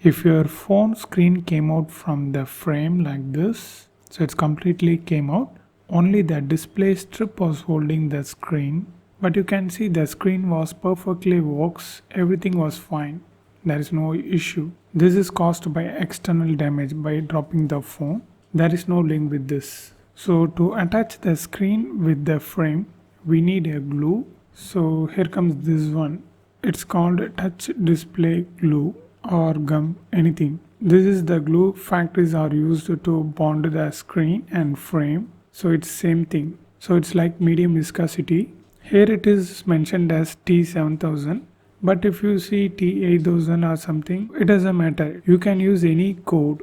If your phone screen came out from the frame like this, so it's completely came out, only the display strip was holding the screen, but you can see the screen was perfectly works, everything was fine, there is no issue. This is caused by external damage by dropping the phone. There is no link with this. So to attach the screen with the frame, we need a glue. So here comes this one. It's called touch display glue or gum, anything. This is the glue factories are used to bond the screen and frame. So it's same thing. So it's like medium viscosity. Here it is mentioned as T7000. But if you see T8000 or something, it doesn't matter. You can use any code.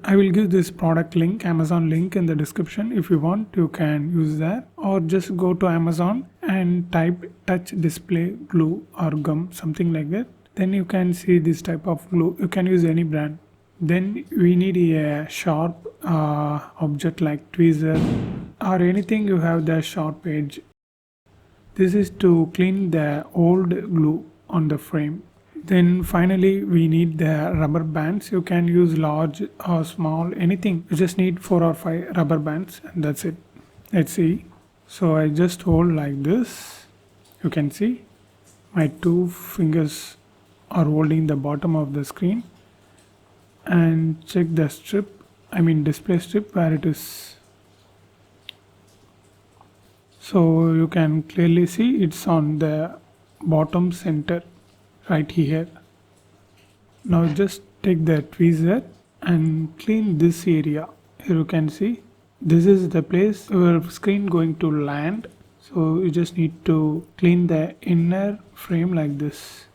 I will give this product link, Amazon link in the description. If you want, you can use that, or just go to Amazon and type touch display glue or gum, something like that. Then you can see this type of glue. You can use any brand. Then we need a sharp object like tweezer or anything you have the sharp edge. This is to clean the old glue on the frame. Then finally we need the rubber bands. You can use large or small, anything. You just need 4 or 5 rubber bands and that's it. Let's see. So I just hold like this. You can see my 2 fingers are holding the bottom of the screen, and check the strip, display strip where it is. So you can clearly see it's on the bottom center right here. Now just take the tweezer and clean this area. Here you can see this is the place your screen going to land. So you just need to clean the inner frame like this.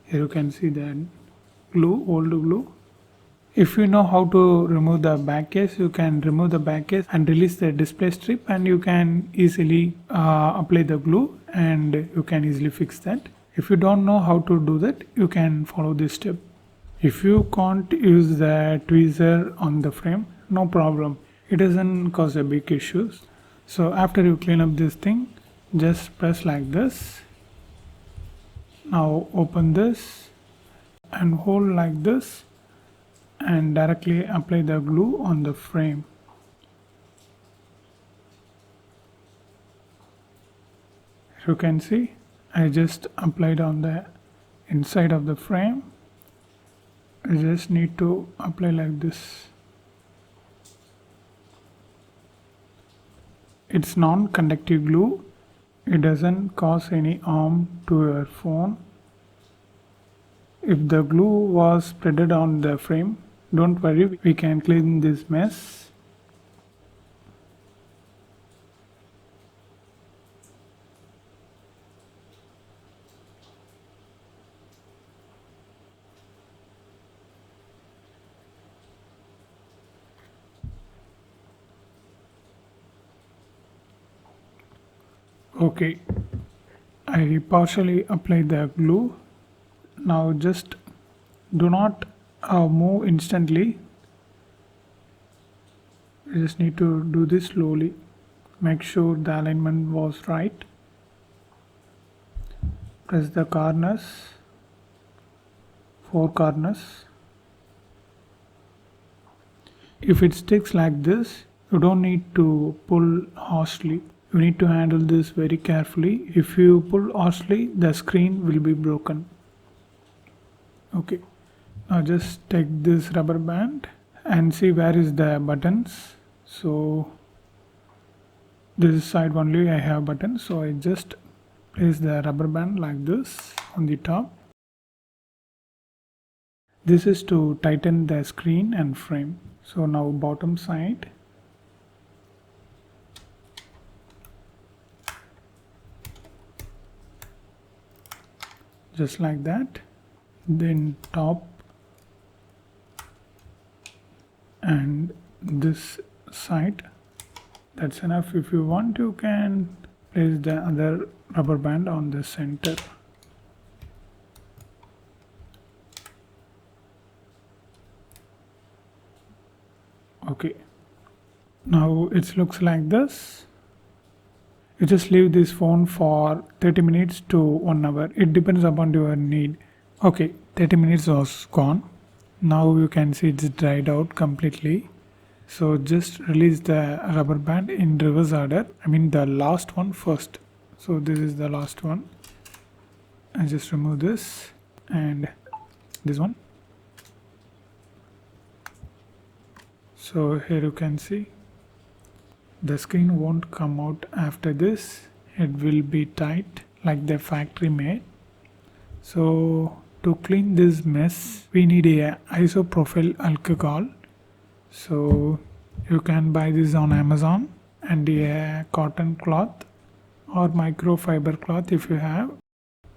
Here you can see that glue, old glue. If you know how to remove the back case, you can remove the back case and release the display strip, and you can easily apply the glue and you can easily fix that. If you don't know how to do that, you can follow this step. If you can't use the tweezer on the frame, no problem. It doesn't cause a big issues. So after you clean up this thing, just press like this. Now open this and hold like this and directly apply the glue on the frame. You can see I just applied on the inside of the frame. I just need to apply like this. It's non-conductive glue. It doesn't cause any harm to your phone. If the glue was spread on the frame, don't worry, we can clean this mess. Okay, I partially applied the glue. Now just do not move instantly. You just need to do this slowly. Make sure the alignment was right. Press the corners, 4 corners. If it sticks like this, you don't need to pull harshly. You need to handle this very carefully. If you pull harshly, the screen will be broken. Okay, now just take this rubber band and see where is the buttons. So this side only I have buttons, so I just place the rubber band like this on the top. This is to tighten the screen and frame. So now bottom side. Just like that. Then top and this side. That's enough. If you want, you can place the other rubber band on the center. Okay, now it looks like this. You just leave this phone for 30 minutes to 1 hour. It depends upon your need. Okay, 30 minutes was gone. Now you can see it's dried out completely. So just release the rubber band in reverse order. I mean the last one first. So this is the last one. And just remove this and this one. So here you can see the screen won't come out after this. It will be tight like the factory made. So to clean this mess we need a isopropyl alcohol. So you can buy this on Amazon, and a cotton cloth or microfiber cloth if you have.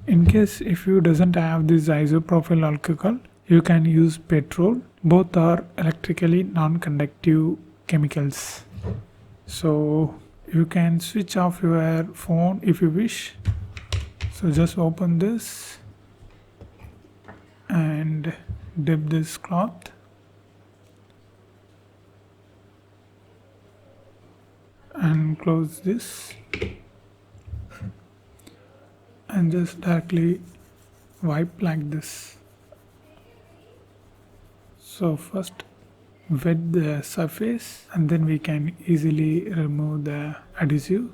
In case if you doesn't have this isopropyl alcohol, you can use petrol. Both are electrically non-conductive chemicals. So you can switch off your phone if you wish. So just open this and dip this cloth. And close this and just directly wipe like this. So first wet the surface and then we can easily remove the adhesive.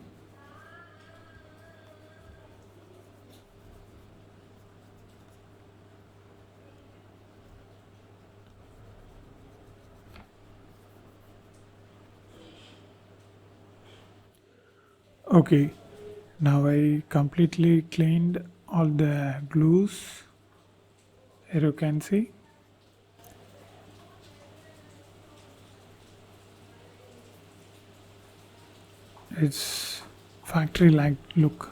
Okay, now I completely cleaned all the glues. Here you can see. It's factory like look.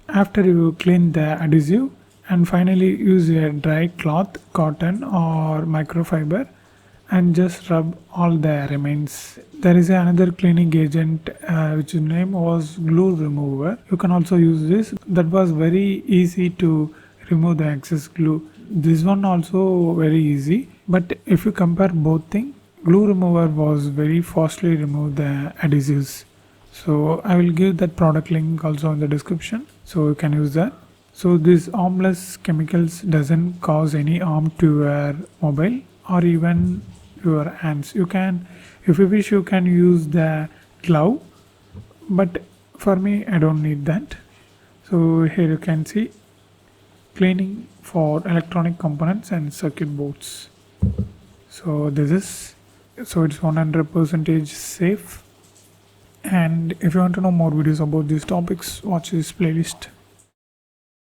After you clean the adhesive and finally use a dry cloth, cotton or microfiber, and just rub all the remains. There is another cleaning agent which name was glue remover. You can also use this. That was very easy to remove the excess glue. This one also very easy, but if you compare both things, glue remover was very fastly remove the adhesives. So I will give that product link also in the description, so you can use that. So these harmless chemicals doesn't cause any harm to your mobile or even your hands. You can, if you wish, you can use the glove, but for me I don't need that. So here you can see cleaning for electronic components and circuit boards. So this is, so it's 100% safe. And if you want to know more videos about these topics, watch this playlist.